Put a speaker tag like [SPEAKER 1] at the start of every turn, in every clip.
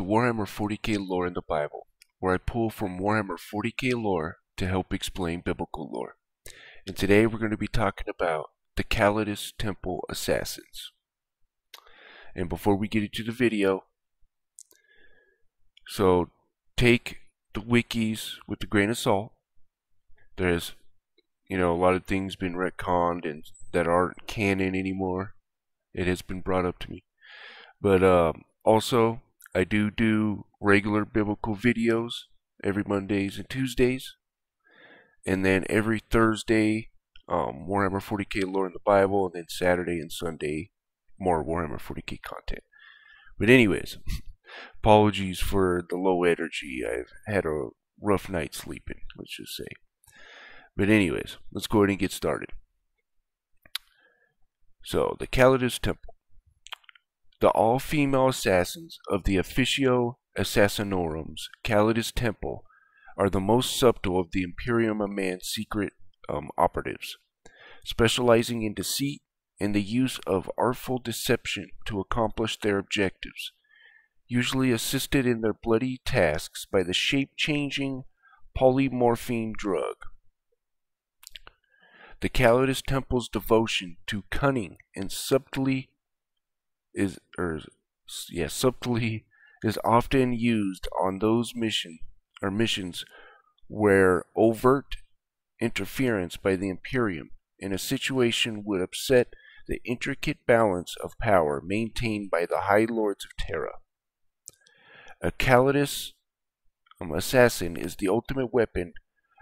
[SPEAKER 1] Warhammer 40k lore in the Bible, where I pull from Warhammer 40k lore to help explain biblical lore. And today we're going to be talking about the Calidus Temple Assassins. And before we get into the video, so take the wikis with a grain of salt. There's, a lot of things been retconned and that aren't canon anymore. It has been brought up to me. But also, I do regular biblical videos every Mondays and Tuesdays. And then every Thursday, Warhammer 40k lore in the Bible. And then Saturday and Sunday, more Warhammer 40k content. But anyways, apologies for the low energy. I've had a rough night sleeping, let's just say. But anyways, let's go ahead and get started. So, the Calidus Temple. The all-female assassins of the Officio Assassinorum's Calidus Temple are the most subtle of the Imperium of Man's secret operatives, specializing in deceit and the use of artful deception to accomplish their objectives, usually assisted in their bloody tasks by the shape-changing polymorphine drug. The Calidus Temple's devotion to cunning and subtlety is often used on those missions where overt interference by the Imperium in a situation would upset the intricate balance of power maintained by the High Lords of Terra. A Calidus assassin is the ultimate weapon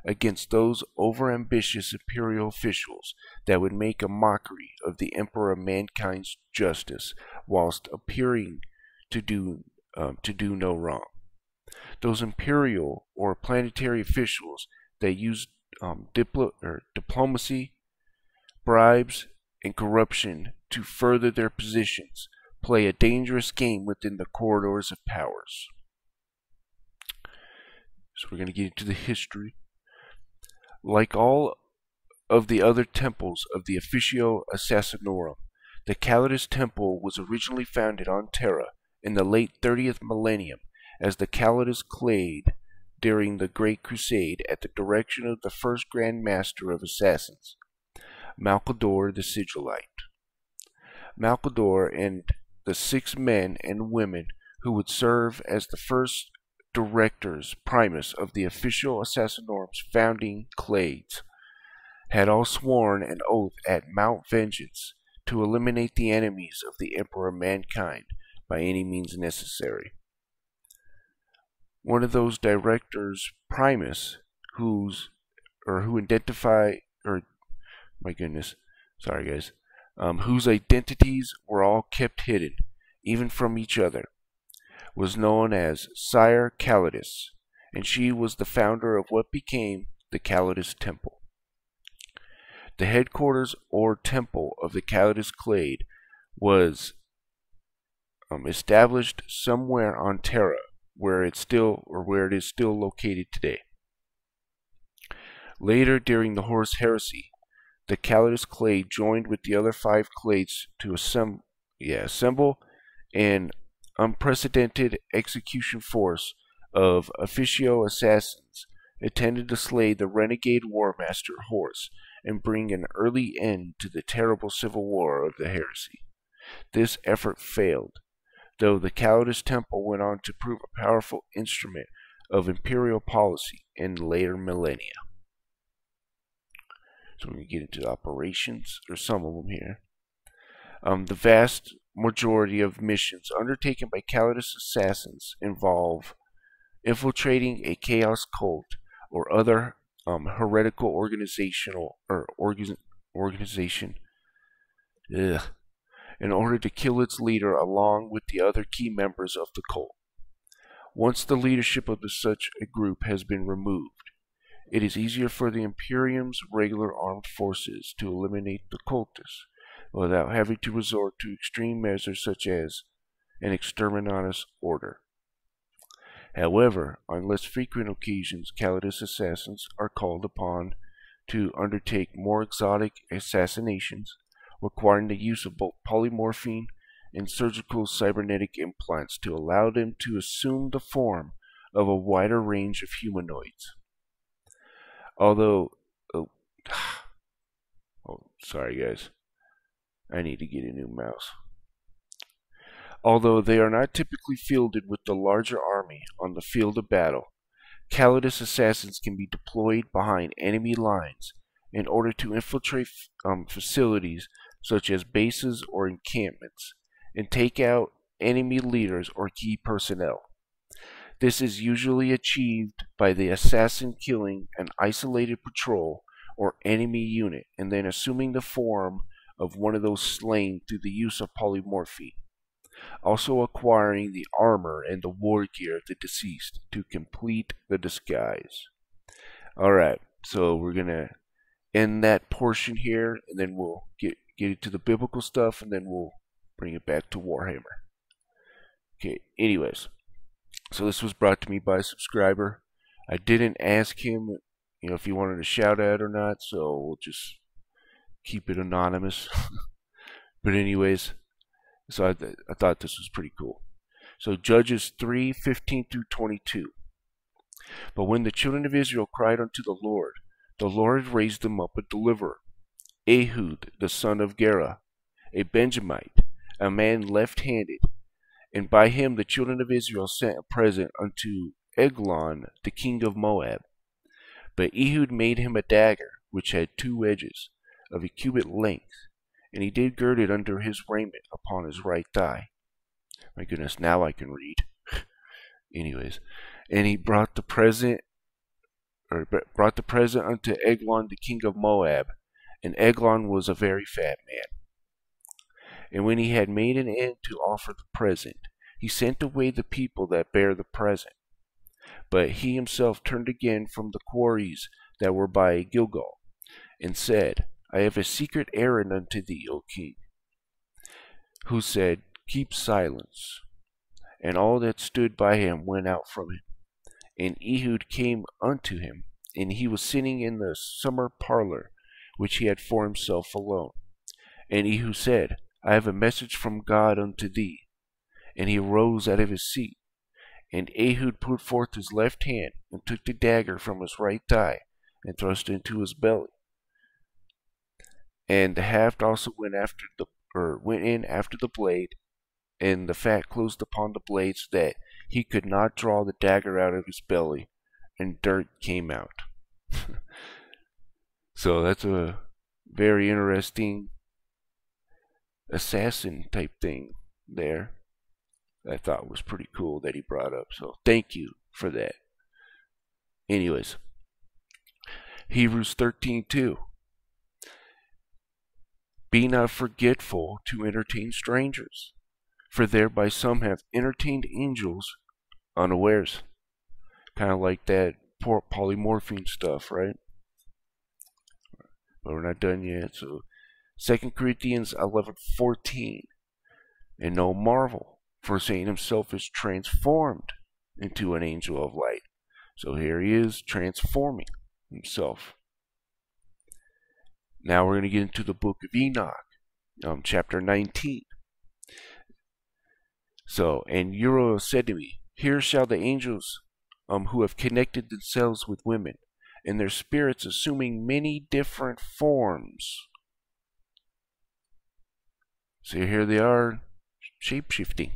[SPEAKER 1] against those overambitious imperial officials that would make a mockery of the Emperor of Mankind's justice whilst appearing to do no wrong. Those imperial or planetary officials that use diplomacy, bribes, and corruption to further their positions play a dangerous game within the corridors of powers. So we're going to get into the history. Like all of the other temples of the Officio Assassinorum, the Calidus Temple was originally founded on Terra in the late 30th millennium as the Calidus Clade during the Great Crusade at the direction of the first Grand Master of Assassins, Malcador the Sigillite. Malcador and the 6 men and women who would serve as the first directors primus of the Officio Assassinorum's founding clades had all sworn an oath at Mount Vengeance to eliminate the enemies of the Emperor of Mankind by any means necessary. One of those directors primus whose identities were all kept hidden, even from each other, was known as Sire Calidus, and she was the founder of what became the Calidus Temple. The headquarters or temple of the Calidus Clade was established somewhere on Terra, where it is still located today. Later, during the Horus Heresy, the Calidus Clade joined with the other 5 clades to assemble an unprecedented execution force of Officio assassins intended to slay the renegade war master Horus and bring an early end to the terrible civil war of the heresy. This effort failed, though the Calidus Temple went on to prove a powerful instrument of imperial policy in later millennia. So we're going to get into the operations, or some of them here. The vast majority of missions undertaken by Calidus assassins involve infiltrating a chaos cult or other heretical organization in order to kill its leader along with the other key members of the cult. Once the leadership of such a group has been removed, it is easier for the Imperium's regular armed forces to eliminate the cultists without having to resort to extreme measures such as an exterminatus order. However, on less frequent occasions, Calidus assassins are called upon to undertake more exotic assassinations, requiring the use of both polymorphine and surgical cybernetic implants to allow them to assume the form of a wider range of humanoids. Although, oh, sorry guys, I need to get a new mouse. Although they are not typically fielded with the larger army on the field of battle, Calidus assassins can be deployed behind enemy lines in order to infiltrate facilities such as bases or encampments and take out enemy leaders or key personnel. This is usually achieved by the assassin killing an isolated patrol or enemy unit and then assuming the form of one of those slain through the use of polymorphy, also acquiring the armor and the war gear of the deceased to complete the disguise. Alright, so we're gonna end that portion here, and then we'll get into the biblical stuff, and then we'll bring it back to Warhammer. Okay, anyways, so this was brought to me by a subscriber. I didn't ask him, if he wanted a shout out or not, so we'll just keep it anonymous. But anyways, so I thought this was pretty cool. So Judges 3:15 through 22. But when the children of Israel cried unto the Lord raised them up a deliverer, Ehud the son of Gera, a Benjamite, a man left-handed, and by him the children of Israel sent a present unto Eglon the king of Moab. But Ehud made him a dagger which had 2 edges, of a cubit length, and he did gird it under his raiment upon his right thigh. My goodness, now I can read. Anyways, and he brought the present unto Eglon the king of Moab, and Eglon was a very fat man. And when he had made an end to offer the present, he sent away the people that bare the present. But he himself turned again from the quarries that were by Gilgal, and said, I have a secret errand unto thee, O king. Who said, Keep silence. And all that stood by him went out from him. And Ehud came unto him, and he was sitting in the summer parlor, which he had for himself alone. And Ehud said, I have a message from God unto thee. And he arose out of his seat. And Ehud put forth his left hand, and took the dagger from his right thigh, and thrust it into his belly. And the haft also went in after the blade, and the fat closed upon the blade, so that he could not draw the dagger out of his belly, and dirt came out. So that's a very interesting assassin type thing there. I thought was pretty cool that he brought up. So thank you for that. Anyways, Hebrews 13:2. Be not forgetful to entertain strangers, for thereby some have entertained angels unawares. Kind of like that polymorphine stuff, right? But we're not done yet. So 2 Corinthians 11:14. And no marvel, for Satan himself is transformed into an angel of light. So here he is transforming himself. Now we're going to get into the book of Enoch, chapter 19. So, and Uriel said to me, Here shall the angels who have connected themselves with women, and their spirits assuming many different forms. So here they are, shape-shifting.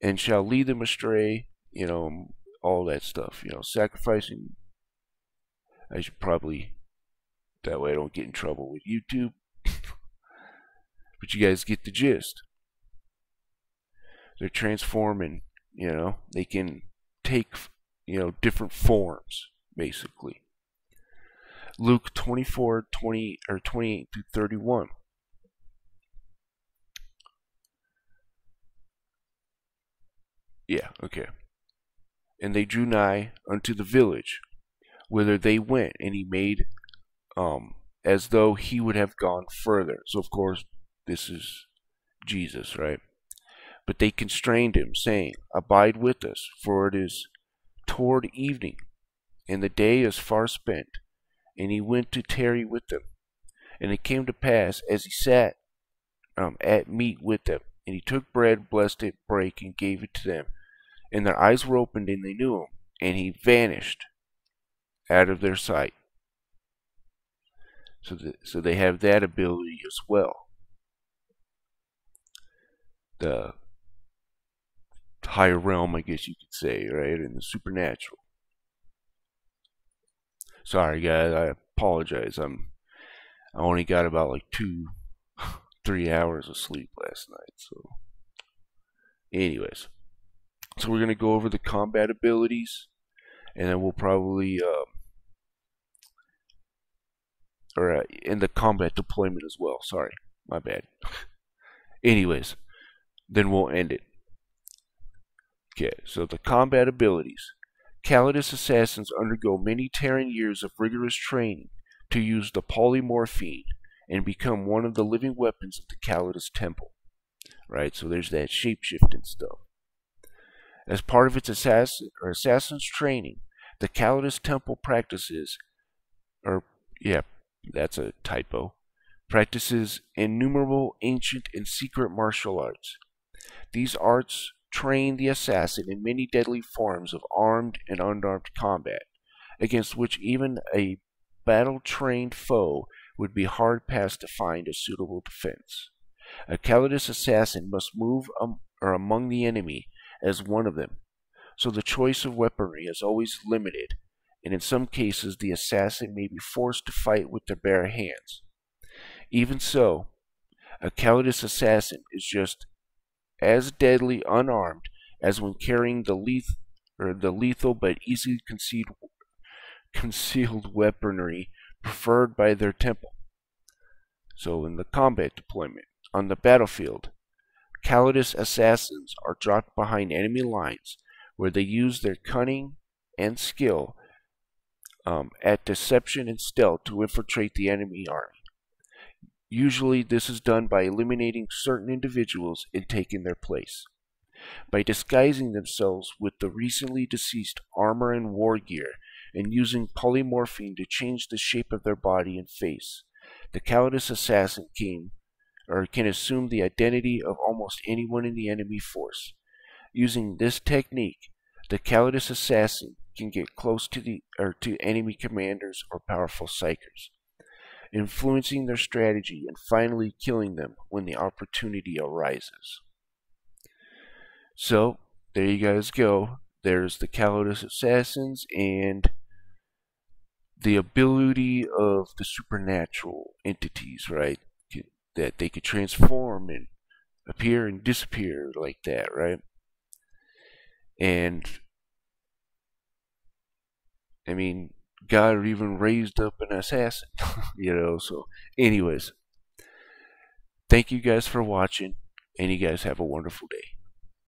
[SPEAKER 1] And shall lead them astray, all that stuff, sacrificing. I should probably, that way I don't get in trouble with YouTube. But you guys get the gist. They're transforming, they can take, different forms, basically. Luke 24:20 or 28 through 31. Yeah, okay. And they drew nigh unto the village, whither they went, and he made as though he would have gone further. So of course, this is Jesus, right? But they constrained him, saying, Abide with us, for it is toward evening, and the day is far spent. And he went to tarry with them. And it came to pass, as he sat at meat with them. And he took bread, blessed it, brake, and gave it to them. And their eyes were opened, and they knew him. And he vanished out of their sight. So they have that ability as well. The higher realm, I guess you could say, right? And the supernatural. Sorry, guys. I apologize. I only got about like 3 hours of sleep last night. So, anyways, so we're gonna go over the combat abilities, and then we'll probably in the combat deployment as well. Sorry, my bad. Anyways, then we'll end it. Okay, so the combat abilities. Calidus assassins undergo many Terran years of rigorous training to use the polymorphine and become one of the living weapons of the Calidus Temple. Right, so there's that shapeshifting stuff. As part of its assassin's training, the Calidus Temple practices innumerable ancient and secret martial arts. These arts train the assassin in many deadly forms of armed and unarmed combat, against which even a battle-trained foe would be hard-pressed to find a suitable defense. A Calidus assassin must move among the enemy as one of them, so the choice of weaponry is always limited, and in some cases the assassin may be forced to fight with their bare hands. Even so, a Calidus assassin is just as deadly unarmed as when carrying the lethal but easily concealed weaponry preferred by their temple. So in the combat deployment, on the battlefield, Calidus assassins are dropped behind enemy lines where they use their cunning and skill at deception and stealth to infiltrate the enemy army. Usually this is done by eliminating certain individuals and taking their place. By disguising themselves with the recently deceased armor and war gear and using polymorphine to change the shape of their body and face, the Calidus assassin can assume the identity of almost anyone in the enemy force. Using this technique, the Calidus assassin can get close to enemy commanders or powerful psykers, influencing their strategy and finally killing them when the opportunity arises. So, there you guys go. There's the Calidus assassins and the ability of the supernatural entities, right? That they could transform and appear and disappear like that, right? And I mean, God even raised up an assassin, so anyways, thank you guys for watching, and you guys have a wonderful day.